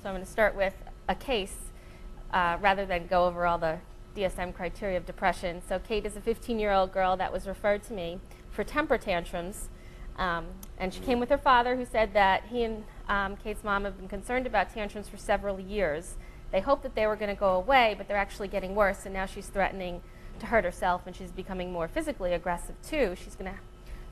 So I'm going to start with a case rather than go over all the DSM criteria of depression. So Kate is a 15-year-old girl that was referred to me for temper tantrums. And she came with her father, who said that he and Kate's mom have been concerned about tantrums for several years. They hoped that they were going to go away, but they're actually getting worse, and now she's threatening to hurt herself, and she's becoming more physically aggressive too.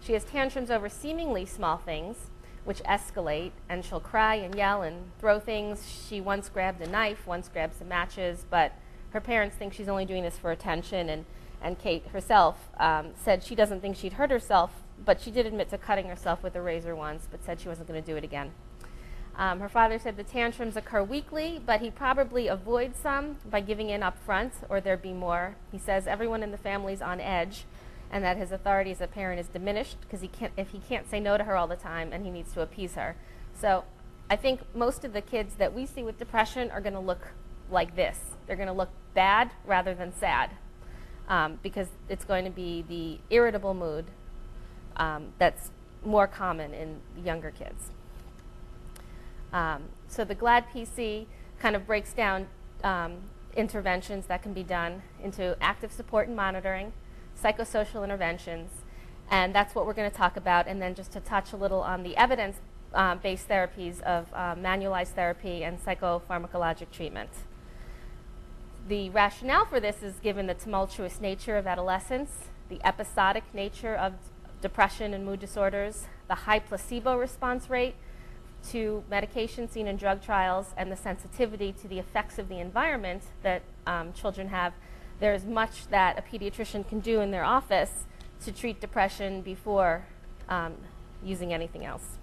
She has tantrums over seemingly small things, which escalate, and she'll cry and yell and throw things. She once grabbed a knife, once grabbed some matches, but her parents think she's only doing this for attention, and Kate herself said she doesn't think she'd hurt herself, but she did admit to cutting herself with a razor once, but said she wasn't going to do it again. Her father said the tantrums occur weekly, but he probably avoids some by giving in up front, or there'd be more. He says everyone in the family's on edge, and that his authority as a parent is diminished because if he can't say no to her all the time, and he needs to appease her. So I think most of the kids that we see with depression are going to look like this. They're going to look bad rather than sad, because it's going to be the irritable mood that's more common in younger kids. So the GLAD PC kind of breaks down interventions that can be done into active support and monitoring, psychosocial interventions, and that's what we're going to talk about, and then just to touch a little on the evidence-based therapies of manualized therapy and psychopharmacologic treatment. The rationale for this is given the tumultuous nature of adolescence, the episodic nature of depression and mood disorders, the high placebo response rate to medication seen in drug trials, and the sensitivity to the effects of the environment that children have. There's much that a pediatrician can do in their office to treat depression before using anything else.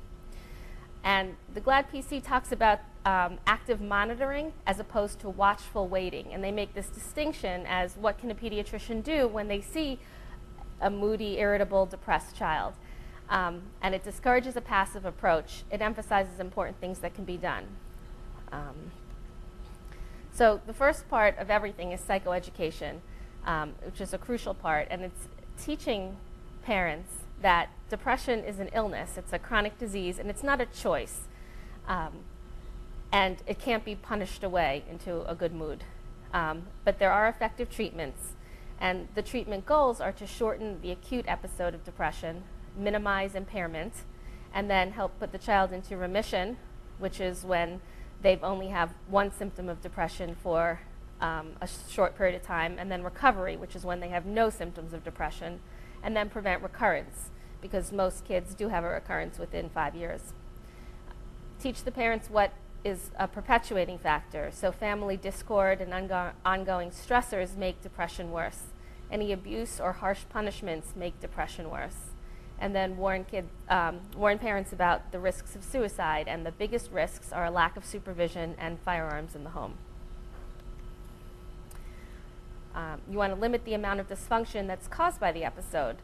And the GLAD PC talks about active monitoring as opposed to watchful waiting, and they make this distinction as what can a pediatrician do when they see a moody, irritable, depressed child. And it discourages a passive approach. It emphasizes important things that can be done. So the first part of everything is psychoeducation, which is a crucial part, and it's teaching parents that depression is an illness, it's a chronic disease, and it's not a choice. And it can't be punished away into a good mood. But there are effective treatments, and the treatment goals are to shorten the acute episode of depression, minimize impairment, and then help put the child into remission, which is when they've only have one symptom of depression for a short period of time, and then recovery, which is when they have no symptoms of depression, and then prevent recurrence, because most kids do have a recurrence within 5 years. Teach the parents what is a perpetuating factor. So family discord and ongoing stressors make depression worse. Any abuse or harsh punishments make depression worse. And then warn parents about the risks of suicide, and the biggest risks are a lack of supervision and firearms in the home. You want to limit the amount of dysfunction that's caused by the episode.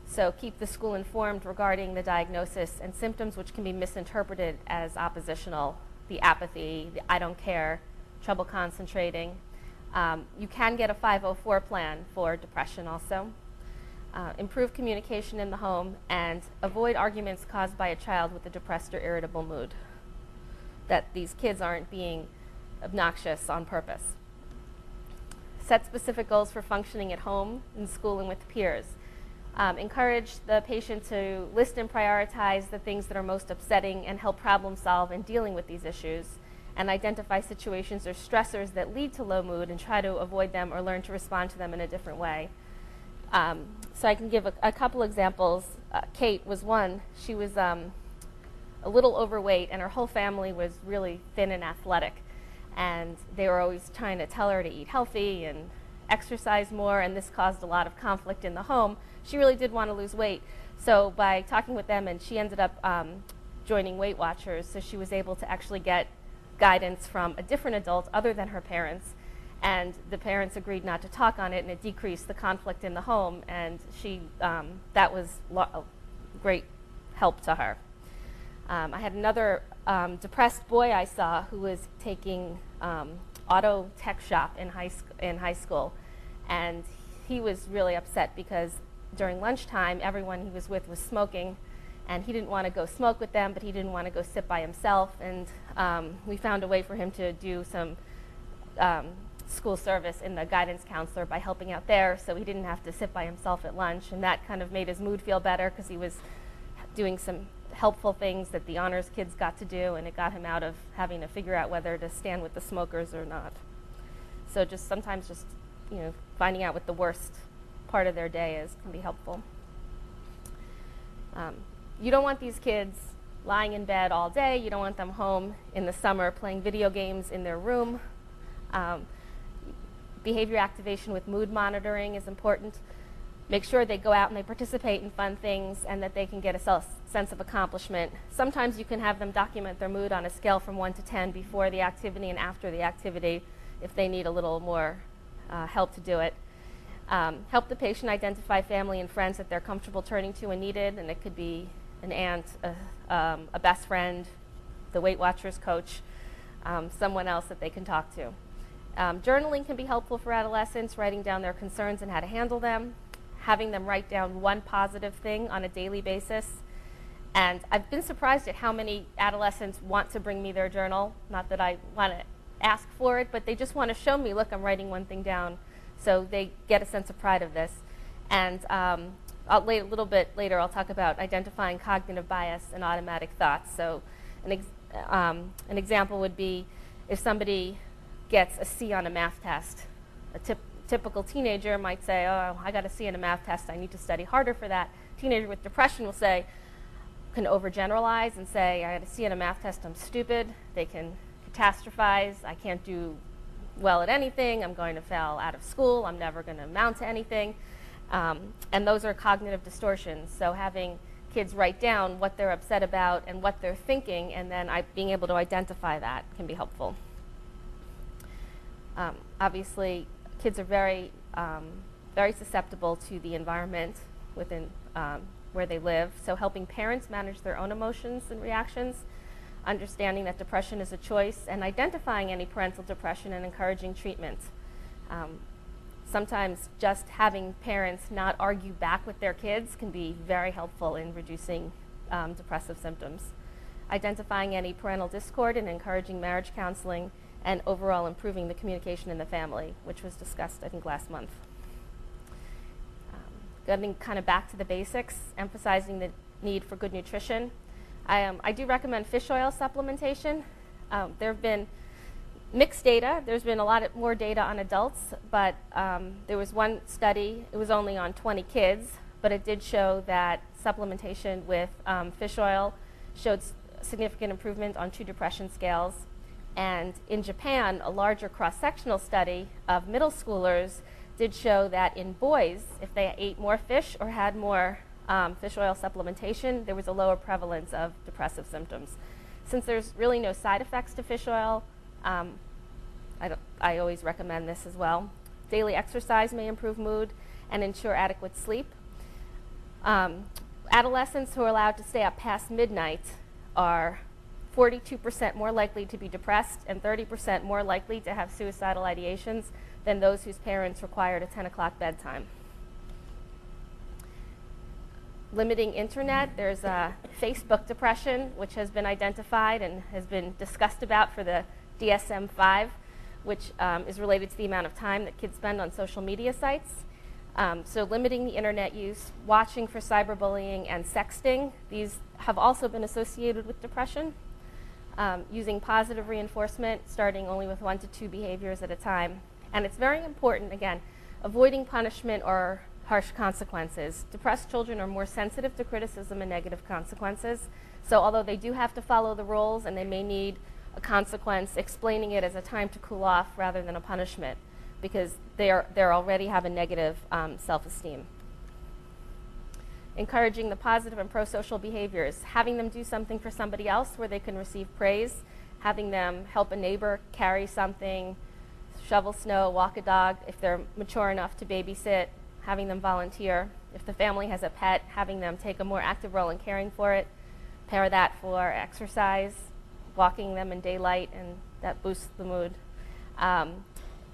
So keep the school informed regarding the diagnosis and symptoms, which can be misinterpreted as oppositional, the apathy, the I don't care, trouble concentrating. You can get a 504 plan for depression also. Improve communication in the home, and avoid arguments caused by a child with a depressed or irritable mood. That these kids aren't being obnoxious on purpose. Set specific goals for functioning at home, in school, and with peers. Encourage the patient to list and prioritize the things that are most upsetting and help problem solve in dealing with these issues, and identify situations or stressors that lead to low mood and try to avoid them or learn to respond to them in a different way. So I can give a couple examples. Kate was one. She was a little overweight, and her whole family was really thin and athletic. And they were always trying to tell her to eat healthy and exercise more, and this caused a lot of conflict in the home. She really did want to lose weight. So by talking with them, and she ended up joining Weight Watchers, so she was able to actually get guidance from a different adult other than her parents. And the parents agreed not to talk on it, and it decreased the conflict in the home, and that was a great help to her. I had another depressed boy I saw who was taking auto tech shop in high school, and he was really upset because during lunchtime everyone he was with was smoking, And he didn't want to go smoke with them, but he didn't want to go sit by himself. And we found a way for him to do some school service in the guidance counselor by helping out there, so he didn't have to sit by himself at lunch. And that kind of made his mood feel better because he was doing some helpful things that the honors kids got to do, and it got him out of having to figure out whether to stand with the smokers or not. So just sometimes just, you know, finding out what the worst part of their day is can be helpful. You don't want these kids lying in bed all day. You don't want them home in the summer playing video games in their room. Behavior activation with mood monitoring is important. Make sure they go out and they participate in fun things and that they can get a sense of accomplishment. Sometimes you can have them document their mood on a scale from 1 to 10 before the activity and after the activity if they need a little more help to do it. Help the patient identify family and friends that they're comfortable turning to when needed, and it could be an aunt, a best friend, the Weight Watchers coach, someone else that they can talk to. Journaling can be helpful for adolescents, writing down their concerns and how to handle them, having them write down one positive thing on a daily basis. And I've been surprised at how many adolescents want to bring me their journal. Not that I want to ask for it, but they just want to show me, look, I'm writing one thing down. So they get a sense of pride of this. And a little bit later, I'll talk about identifying cognitive bias and automatic thoughts. So an example would be if somebody gets a C on a math test. A typical teenager might say, oh, I got a C on a math test, I need to study harder for that. Teenager with depression will say, can overgeneralize and say, I got a C on a math test, I'm stupid. They can catastrophize, I can't do well at anything, I'm going to fail out of school, I'm never going to amount to anything. And those are cognitive distortions. So having kids write down what they're upset about and what they're thinking, and then being able to identify that can be helpful. Obviously, kids are very, very susceptible to the environment within where they live. So helping parents manage their own emotions and reactions, understanding that depression is a choice, and identifying any parental depression and encouraging treatment. Sometimes just having parents not argue back with their kids can be very helpful in reducing depressive symptoms. Identifying any parental discord and encouraging marriage counseling, and overall improving the communication in the family, which was discussed, I think, last month. Getting kind of back to the basics, emphasizing the need for good nutrition. I do recommend fish oil supplementation. There have been mixed data. There's been a lot more data on adults, but there was one study, it was only on 20 kids, but it did show that supplementation with fish oil showed significant improvement on 2 depression scales. And in Japan, a larger cross-sectional study of middle schoolers did show that in boys, if they ate more fish or had more fish oil supplementation, there was a lower prevalence of depressive symptoms. Since there's really no side effects to fish oil, I always recommend this as well. Daily exercise may improve mood and ensure adequate sleep. Adolescents who are allowed to stay up past midnight are 42% more likely to be depressed and 30% more likely to have suicidal ideations than those whose parents required a 10 o'clock bedtime. Limiting internet, there's Facebook depression, which has been identified and has been discussed about for the DSM-5, which is related to the amount of time that kids spend on social media sites. So limiting the internet use, watching for cyberbullying and sexting, these have also been associated with depression. Using positive reinforcement, starting only with 1 to 2 behaviors at a time. And it's very important, again, avoiding punishment or harsh consequences. Depressed children are more sensitive to criticism and negative consequences. So although they do have to follow the rules and they may need a consequence, explaining it as a time to cool off rather than a punishment, because they're already have a negative self-esteem. Encouraging the positive and pro-social behaviors, having them do something for somebody else where they can receive praise, having them help a neighbor carry something, shovel snow, walk a dog if they're mature enough to babysit, having them volunteer. If the family has a pet, having them take a more active role in caring for it, pair that for exercise, walking them in daylight, and that boosts the mood.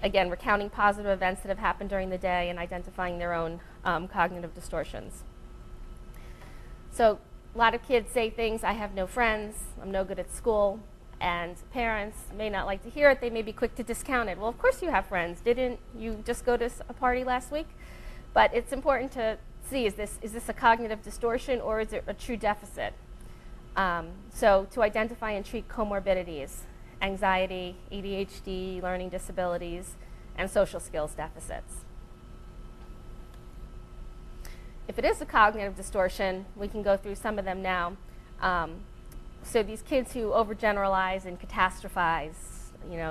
Again, recounting positive events that have happened during the day and identifying their own cognitive distortions. So lot of kids say things, I have no friends, I'm no good at school, and parents may not like to hear it. They may be quick to discount it. Well, of course you have friends. Didn't you just go to a party last week? But it's important to see, is this a cognitive distortion or is it a true deficit? So to identify and treat comorbidities, anxiety, ADHD, learning disabilities, and social skills deficits. If it is a cognitive distortion, we can go through some of them now. So these kids who overgeneralize and catastrophize,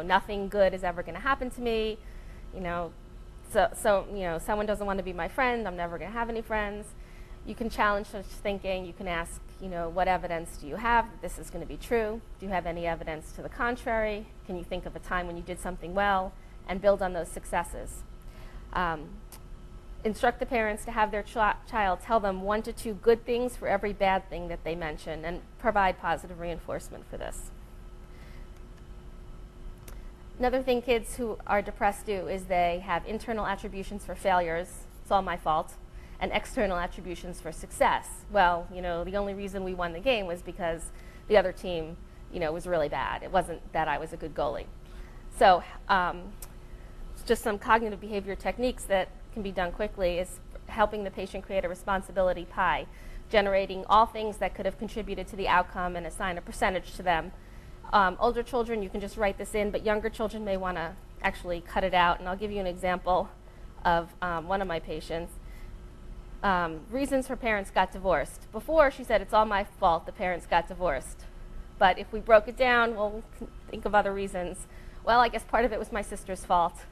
nothing good is ever going to happen to me, so someone doesn't want to be my friend, I'm never going to have any friends. You can challenge such thinking. You can ask, what evidence do you have that this is going to be true? Do you have any evidence to the contrary? Can you think of a time when you did something well? And build on those successes. Instruct the parents to have their child tell them 1 to 2 good things for every bad thing that they mention, and provide positive reinforcement for this. Another thing kids who are depressed do is they have internal attributions for failures, it's all my fault, and external attributions for success. Well, the only reason we won the game was because the other team, was really bad. It wasn't that I was a good goalie. So just some cognitive behavior techniques that can be done quickly is helping the patient create a responsibility pie, generating all things that could have contributed to the outcome and assign a percentage to them. Older children, you can just write this in, but younger children may want to actually cut it out. And I'll give you an example of one of my patients. Reasons her parents got divorced. Before, she said, it's all my fault the parents got divorced. But if we broke it down, we'll think of other reasons. Well, I guess part of it was my sister's fault.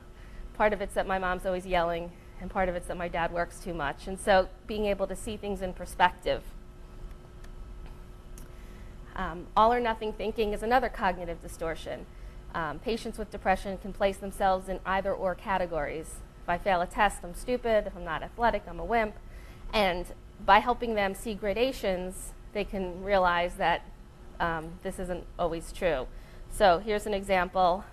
Part of it's that my mom's always yelling, and part of it's that my dad works too much. And so being able to see things in perspective. All or nothing thinking is another cognitive distortion. Patients with depression can place themselves in either or categories. If I fail a test, I'm stupid. If I'm not athletic, I'm a wimp. And by helping them see gradations, they can realize that this isn't always true. So here's an example.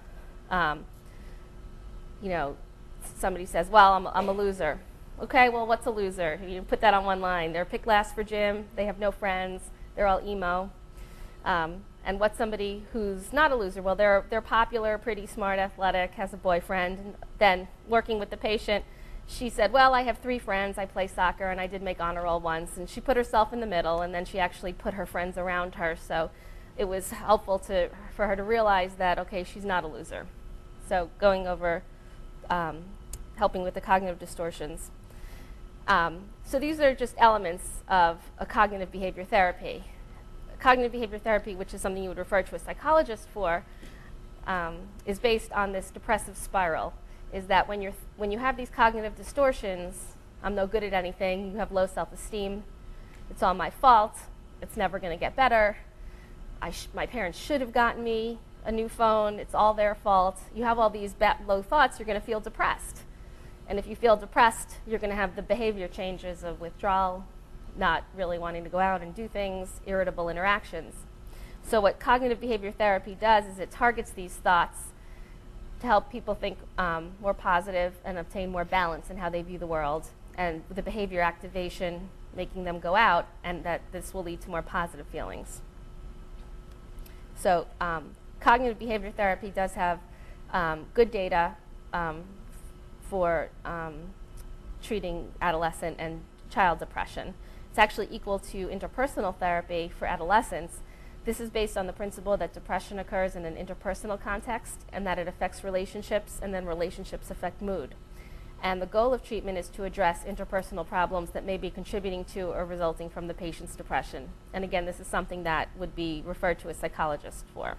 Somebody says, well, I'm a loser. Okay, well, what's a loser? You put that on one line. They're picked last for gym. They have no friends. They're all emo. And what's somebody who's not a loser? Well, they're popular, pretty smart, athletic, has a boyfriend. And then working with the patient, she said, well, I have 3 friends. I play soccer, and I did make honor roll once. And she put herself in the middle, and then she actually put her friends around her. So it was helpful for her to realize that, okay, she's not a loser. So going over helping with the cognitive distortions. So these are just elements of a cognitive behavior therapy. Cognitive behavior therapy, which is something you would refer to a psychologist for, is based on this depressive spiral. Is that when you have these cognitive distortions, I'm no good at anything, you have low self-esteem, it's all my fault, it's never going to get better, my parents should have gotten me a new phone, it's all their fault. You have all these low thoughts, you're going to feel depressed. And if you feel depressed, you're going to have the behavior changes of withdrawal, not really wanting to go out and do things, irritable interactions. So what cognitive behavior therapy does is it targets these thoughts to help people think more positive and obtain more balance in how they view the world, and the behavior activation making them go out, and that this will lead to more positive feelings. So cognitive behavior therapy does have good data for treating adolescent and child depression. It's actually equal to interpersonal therapy for adolescents. This is based on the principle that depression occurs in an interpersonal context and that it affects relationships, and then relationships affect mood. And the goal of treatment is to address interpersonal problems that may be contributing to or resulting from the patient's depression. And again, this is something that would be referred to a psychologist for.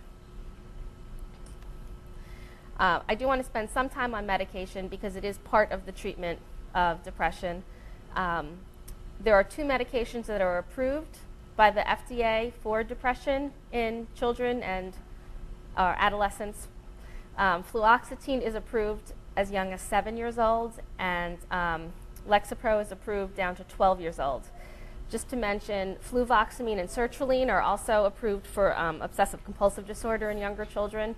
I do want to spend some time on medication because it is part of the treatment of depression. There are 2 medications that are approved by the FDA for depression in children and adolescents. Fluoxetine is approved as young as 7 years old, and Lexapro is approved down to 12 years old. Just to mention, fluvoxamine and sertraline are also approved for obsessive compulsive disorder in younger children.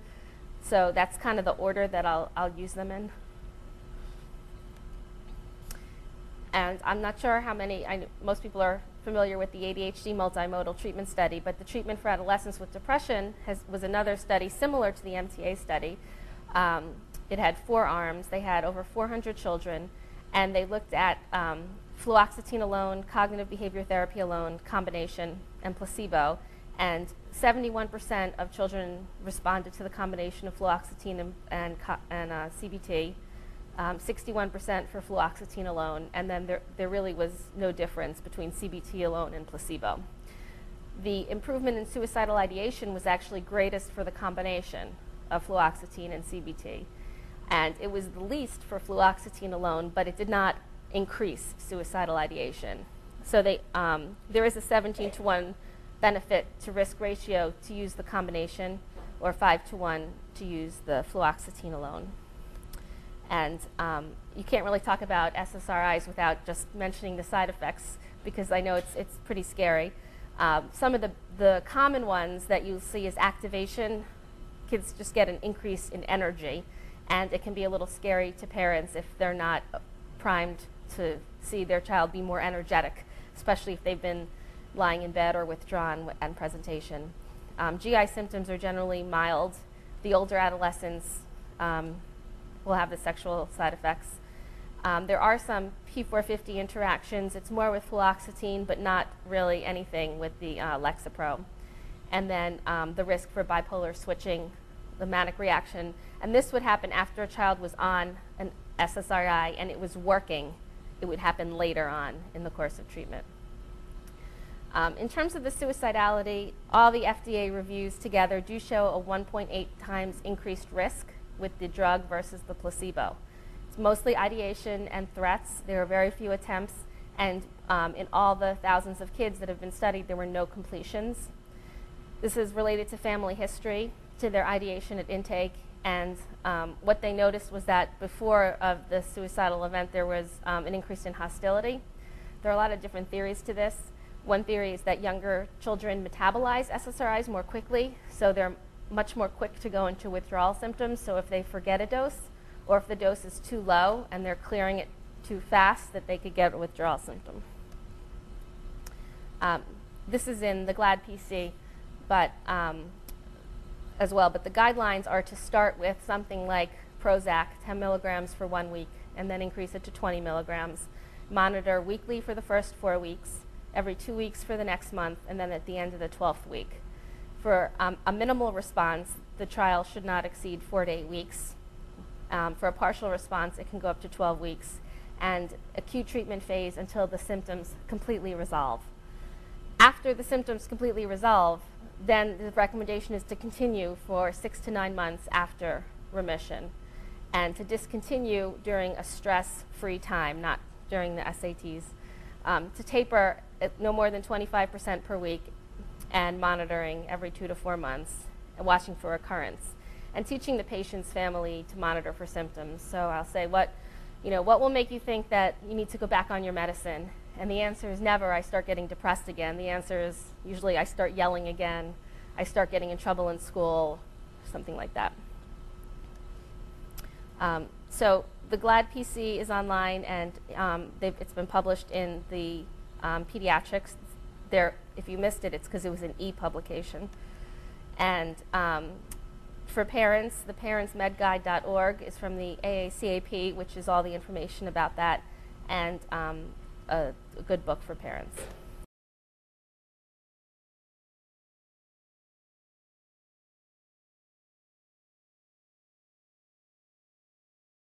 So that's kind of the order that I'll use them in. And I'm not sure how many, most people are familiar with the ADHD multimodal treatment study, but the treatment for adolescents with depression was another study similar to the MTA study. It had 4 arms. They had over 400 children, and they looked at fluoxetine alone, cognitive behavior therapy alone, combination, and placebo. And 71% of children responded to the combination of fluoxetine and CBT, 61% for fluoxetine alone, and then there really was no difference between CBT alone and placebo. The improvement in suicidal ideation was actually greatest for the combination of fluoxetine and CBT. And it was the least for fluoxetine alone, but it did not increase suicidal ideation. So there is a 17-to-1 benefit to risk ratio to use the combination, or 5-to-1 to use the fluoxetine alone. And you can't really talk about SSRIs without just mentioning the side effects, because I know it's pretty scary. Some of the common ones that you'll see is activation. Kids just get an increase in energy, and it can be a little scary to parents if they're not primed to see their child be more energetic, especially if they've been lying in bed or withdrawn and presentation. GI symptoms are generally mild. The older adolescents will have the sexual side effects. There are some P450 interactions. It's more with fluoxetine, but not really anything with the Lexapro. And then the risk for bipolar switching, the manic reaction. And this would happen after a child was on an SSRI and it was working. It would happen later on in the course of treatment. In terms of the suicidality, all the FDA reviews together do show a 1.8 times increased risk with the drug versus the placebo. It's mostly ideation and threats. There are very few attempts, and in all the thousands of kids that have been studied, there were no completions. This is related to family history, to their ideation at intake, and what they noticed was that before of the suicidal event, there was an increase in hostility. There are a lot of different theories to this. One theory is that younger children metabolize SSRIs more quickly, so they're much more quick to go into withdrawal symptoms. So if they forget a dose, or if the dose is too low and they're clearing it too fast, that they could get a withdrawal symptom. This is in the GLAD PC, but as well. But the guidelines are to start with something like Prozac, 10 milligrams for 1 week, and then increase it to 20 milligrams. Monitor weekly for the first 4 weeks, every 2 weeks for the next month, and then at the end of the 12th week. For a minimal response, the trial should not exceed 4 to 8 weeks. For a partial response, it can go up to 12 weeks, and acute treatment phase until the symptoms completely resolve. After the symptoms completely resolve, then the recommendation is to continue for 6 to 9 months after remission, and to discontinue during a stress-free time, not during the SATs. To taper at no more than 25% per week, and monitoring every 2 to 4 months, and watching for recurrence, and teaching the patient's family to monitor for symptoms. So I'll say, what will make you think that you need to go back on your medicine? And the answer is never, I start getting depressed again. The answer is usually I start yelling again, I start getting in trouble in school, something like that. So the GLAD PC is online, and it's been published in the pediatrics. If you missed it, it's because it was an e-publication. And for parents, the parentsmedguide.org is from the AACAP, which is all the information about that, and a good book for parents.